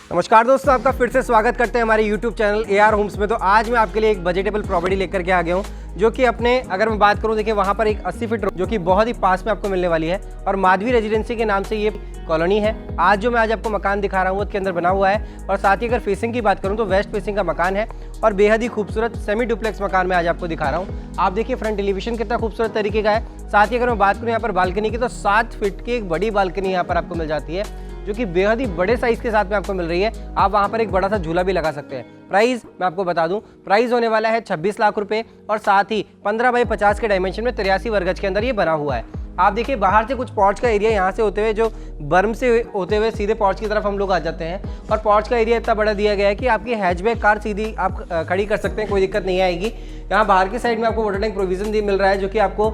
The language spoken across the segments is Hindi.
नमस्कार दोस्तों, आपका फिर से स्वागत करते हैं हमारे YouTube चैनल AR होम्स में। तो आज मैं आपके लिए एक बजटेबल प्रॉपर्टी लेकर के आ गया हूँ, जो कि अपने अगर मैं बात करूँ, देखिए वहाँ पर एक 80 फीट जो कि बहुत ही पास में आपको मिलने वाली है और माधवी रेजिडेंसी के नाम से ये कॉलोनी है। आज आपको मकान दिखा रहा हूँ उसके अंदर बना हुआ है और साथ ही अगर फेसिंग की बात करूँ तो वेस्ट फेसिंग का मकान है और बेहद ही खूबसूरत सेमी डुप्लेक्स मकान में आज आपको दिखा रहा हूँ। आप देखिए फ्रंट एलिवेशन कितना खूबसूरत तरीके का है। साथ ही अगर मैं बात करूँ यहाँ पर बालकनी की, तो 7 फीट की एक बड़ी बालकनी यहाँ पर आपको मिल जाती है, जो कि बेहद ही बड़े साइज के साथ में आपको मिल रही है। आप वहाँ पर एक बड़ा सा झूला भी लगा सकते हैं। प्राइस मैं आपको बता दूं, प्राइस होने वाला है 26 लाख रुपए और साथ ही 15 बाई 50 के डायमेंशन में 83 वर्ग गज के अंदर ये बना हुआ है। आप देखिए बाहर से कुछ पॉर्च का एरिया यहाँ से होते हुए, जो बर्म से होते हुए सीधे पॉर्च की तरफ हम लोग आ जाते हैं और पॉर्च का एरिया इतना बड़ा दिया गया है कि आपकी हैचबैक कार सीधी आप खड़ी कर सकते हैं, कोई दिक्कत नहीं आएगी। यहाँ बाहर की साइड में आपको वाटर टैंक प्रोविजन भी मिल रहा है, जो कि आपको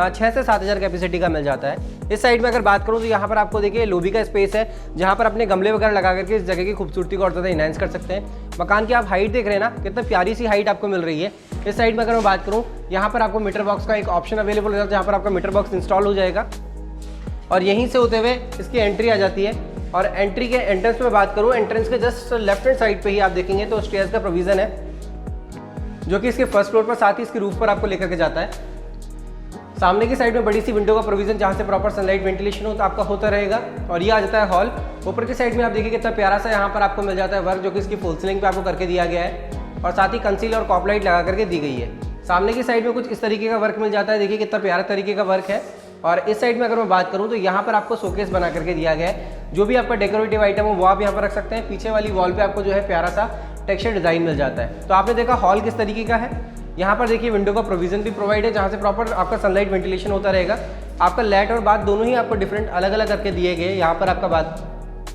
6 से 7 हज़ार कैपेसिटी का मिल जाता है। इस साइड में अगर बात करूँ तो यहाँ पर आपको देखिए लोबी का स्पेस है, जहाँ पर अपने गमले वगैरह लगा करके इस जगह की खूबसूरती को और ज़्यादा इनहेंस कर सकते हैं। मकान की आप हाइट देख रहे हैं ना, कितना प्यारी सी हाइट आपको मिल रही है। इस साइड में अगर मैं बात करूँ, यहाँ पर आपको मीटर बॉक्स का एक ऑप्शन अवेलेबल हो जाता है, जहाँ पर आपका मीटर बॉक्स इंस्टॉल हो जाएगा और यहीं से होते हुए इसकी एंट्री आ जाती है। और एंट्री के एंट्रेंस में बात करूँ, एंट्रेंस के जस्ट लेफ्ट हैंड साइड पे ही आप देखेंगे तो स्टेयर्स का प्रोविजन है, जो कि इसके फर्स्ट फ्लोर पर साथ ही इसकी रूफ पर आपको लेकर के जाता है। सामने की साइड में बड़ी सी विंडो का प्रोविजन, जहाँ से प्रॉपर सनलाइट वेंटिलेशन हो तो आपका होता रहेगा। और ये आ जाता है हॉल। ऊपर की साइड में आप देखिए कितना प्यारा सा यहाँ पर आपको मिल जाता है वर्क, जो कि इसकी फुल सीलिंग पे आपको करके दिया गया है और साथ ही कंसील और कॉप लाइट लगा करके दी गई है। सामने की साइड में कुछ इस तरीके का वर्क मिल जाता है, देखिए कितना प्यारा तरीके का वर्क है। और इस साइड में अगर मैं बात करूं तो यहाँ पर आपको शोकेस बना करके दिया गया है, जो भी आपका डेकोरेटिव आइटम हो वो आप यहाँ पर रख सकते हैं। पीछे वाली वॉल पे आपको जो है प्यारा सा टेक्सचर डिजाइन मिल जाता है। तो आपने देखा हॉल किस तरीके का है। यहाँ पर देखिए विंडो का प्रोविजन भी प्रोवाइड है, जहाँ से प्रॉपर आपका सनलाइट वेंटिलेशन होता रहेगा। आपका लाइट और बात दोनों ही आपको डिफरेंट अलग अलग करके दिए गए। यहाँ पर आपका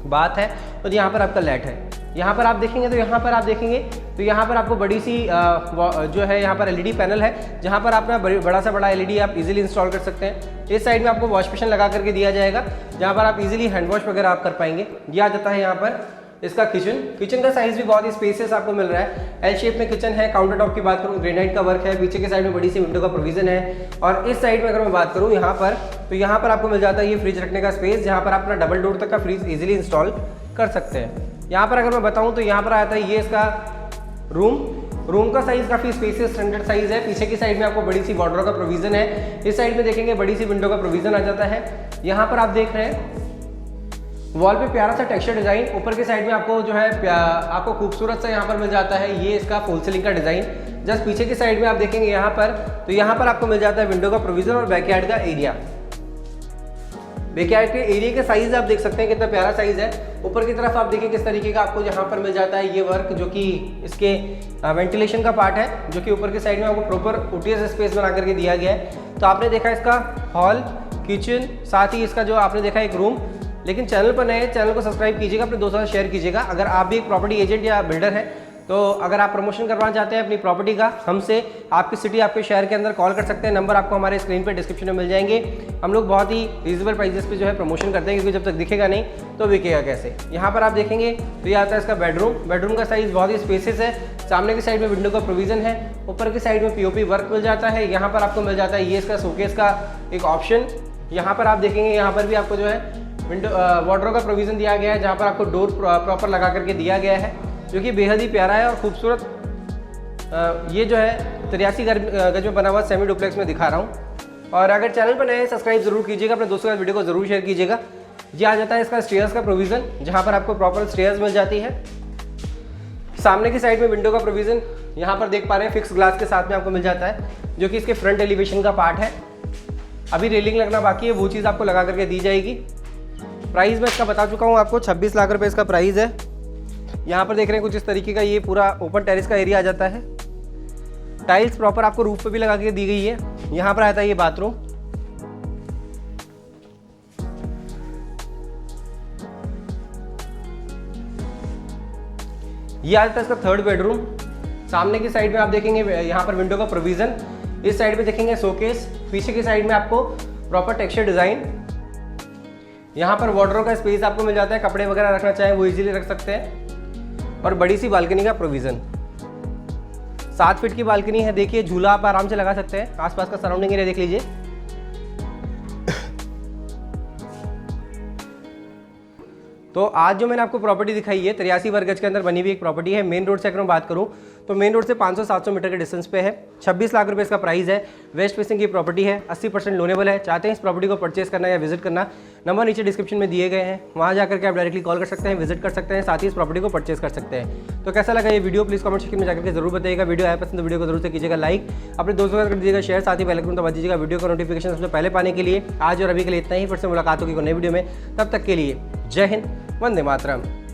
बात है और यहाँ पर आपका लाइट है। यहाँ पर आप देखेंगे तो यहाँ पर आपको बड़ी सी जो है यहाँ पर एलईडी पैनल है, जहाँ पर आप बड़ा सा बड़ा एलईडी आप इजीली इंस्टॉल कर सकते हैं। इस साइड में आपको वॉश बेसिन लगा करके दिया जाएगा, जहाँ पर आप इजीली हैंड वॉश वगैरह आप कर पाएंगे। ये आ जाता है यहाँ पर इसका किचन का साइज भी बहुत ही स्पेसियस आपको मिल रहा है। एल शेप में किचन है। काउंटर टॉप की बात करूँ, ग्रेनाइट का वर्क है। पीछे के साइड में बड़ी सी विंडो का प्रोविजन है। और इस साइड में अगर मैं बात करूँ यहाँ पर, तो यहाँ पर आपको मिल जाता है ये फ्रिज रखने का स्पेस, जहाँ पर आप अपना डबल डोर तक का फ्रिज इजीली इंस्टॉल कर सकते हैं। यहाँ पर अगर मैं बताऊँ तो यहाँ पर आता है ये इसका रूम का साइज काफ़ी स्पेसियस स्टैंडर्ड साइज है। पीछे की साइड में आपको बड़ी सी वार्डरोब का प्रोविजन है। इस साइड में देखेंगे बड़ी सी विंडो का प्रोविजन आ जाता है। यहाँ पर आप देख रहे हैं वॉल पे प्यारा सा टेक्सचर डिजाइन। ऊपर की साइड में आपको जो है आपको खूबसूरत सा यहाँ पर मिल जाता है ये इसका फुल सीलिंग का डिजाइन। जस्ट पीछे की साइड में आप देखेंगे यहाँ पर, तो यहाँ पर आपको मिल जाता है विंडो का प्रोविजन और बैकयार्ड का एरिया। बैकयार्ड के एरिया का साइज आप देख सकते हैं कितना प्यारा साइज है। ऊपर की तरफ आप देखिए किस तरीके का आपको यहाँ पर मिल जाता है ये वर्क, जो कि इसके वेंटिलेशन का पार्ट है, जो कि ऊपर की साइड में आपको प्रॉपर ओटीएस स्पेस बना करके दिया गया है। तो आपने देखा इसका हॉल, किचन, साथ ही इसका जो आपने देखा एक रूम। लेकिन चैनल पर नए, चैनल को सब्सक्राइब कीजिएगा, अपने दोस्तों से शेयर कीजिएगा। अगर आप भी एक प्रॉपर्टी एजेंट या बिल्डर हैं, तो अगर आप प्रमोशन करवाना चाहते हैं अपनी प्रॉपर्टी का, हमसे आपकी सिटी, आपके शहर के अंदर कॉल कर सकते हैं। नंबर आपको हमारे स्क्रीन पे डिस्क्रिप्शन में मिल जाएंगे। हम लोग बहुत ही रीजनेबल प्राइसेस पे जो है प्रमोशन करते हैं, क्योंकि जब तक दिखेगा नहीं तो बिकेगा कैसे। यहाँ पर आप देखेंगे तो ये आता है इसका बेडरूम का साइज बहुत ही स्पेसियस है। सामने की साइड में विंडो का प्रोविजन है। ऊपर की साइड में पीओपी वर्क मिल जाता है। यहाँ पर आपको मिल जाता है ये इसका शोकेस का एक ऑप्शन। यहाँ पर आप देखेंगे यहाँ पर भी आपको जो है विंडो वार्डरोब का प्रोविजन दिया गया है, जहाँ पर आपको डोर प्रॉपर लगा करके दिया गया है, जो कि बेहद ही प्यारा है और खूबसूरत। ये जो है 83 गज में बना हुआ सेमी डुप्लेक्स में दिखा रहा हूँ। और अगर चैनल पर नए सब्सक्राइब जरूर कीजिएगा, अपने दोस्तों के साथ वीडियो को जरूर शेयर कीजिएगा। ये आ जाता है इसका स्टेयर्स का प्रोविजन, जहाँ पर आपको प्रॉपर स्टेयर्स मिल जाती है। सामने की साइड में विंडो का प्रोविजन यहाँ पर देख पा रहे हैं, फिक्स ग्लास के साथ में आपको मिल जाता है, जो कि इसके फ्रंट एलिवेशन का पार्ट है। अभी रेलिंग लगना बाकी है, वो चीज़ आपको लगा करके दी जाएगी। प्राइस मैं इसका बता चुका हूँ आपको, 26 लाख रुपए इसका प्राइस है। यहाँ पर देख रहे हैं कुछ इस तरीके का ये पूरा ओपन टेरेस का एरिया आ जाता है। टाइल्स प्रॉपर आपको रूफ पे भी लगा के दी गई है। यहाँ पर आता है ये बाथरूम। ये आ जाता है इसका थर्ड बेडरूम। सामने की साइड में आप देखेंगे यहाँ पर विंडो का प्रोविजन। इस साइड में देखेंगे शोकेस। पीछे की साइड में आपको प्रॉपर टेक्सचर डिजाइन। यहाँ पर वार्डरोब का स्पेस आपको मिल जाता है, कपड़े वगैरह रखना चाहें वो इजीली रख सकते हैं। और बड़ी सी बालकनी का प्रोविजन, 7 फीट की बालकनी है। देखिए झूला आप आराम से लगा सकते हैं। आसपास का सराउंडिंग एरिया देख लीजिए। तो आज जो मैंने आपको प्रॉपर्टी दिखाई है 83 वर्ग गज के अंदर बनी हुई एक प्रॉपर्टी है। मेन रोड से अगर मैं बात करूं तो मेन रोड से 500-700 मीटर के डिस्टेंस पे है। 26 लाख रुपए इसका प्राइस है। वेस्ट फेसिंग की प्रॉपर्टी है, 80% लोनेबल है। चाहते हैं इस प्रॉपर्टी को परचेस करना या विजिट करना, नंबर नीचे डिस्क्रिप्शन में दिए गए हैं, वहाँ जाकर के आप डायरेक्टली कॉल कर सकते हैं, विजिट कर सकते हैं, साथ ही इस प्रॉपर्टी को परचेस कर सकते हैं। तो कैसा लगा ये वीडियो प्लीज़ कमेंट सेक्शन में जाकर के जरूर बताइएगा। वीडियो आया पसंद तो वीडियो को जरूर से कीजिएगा लाइक, अपने दोस्तों के साथ कर दीजिएगा शेयर, साथ ही बेल आइकन दबा दीजिएगा वीडियो का नोटिफिकेशन सबसे पहले पाने के लिए। आज और अभी के लिए इतना ही, फिर से मुलाकात होगी नई वीडियो में। तब तक के लिए जय हिंद, वंदे मातरम।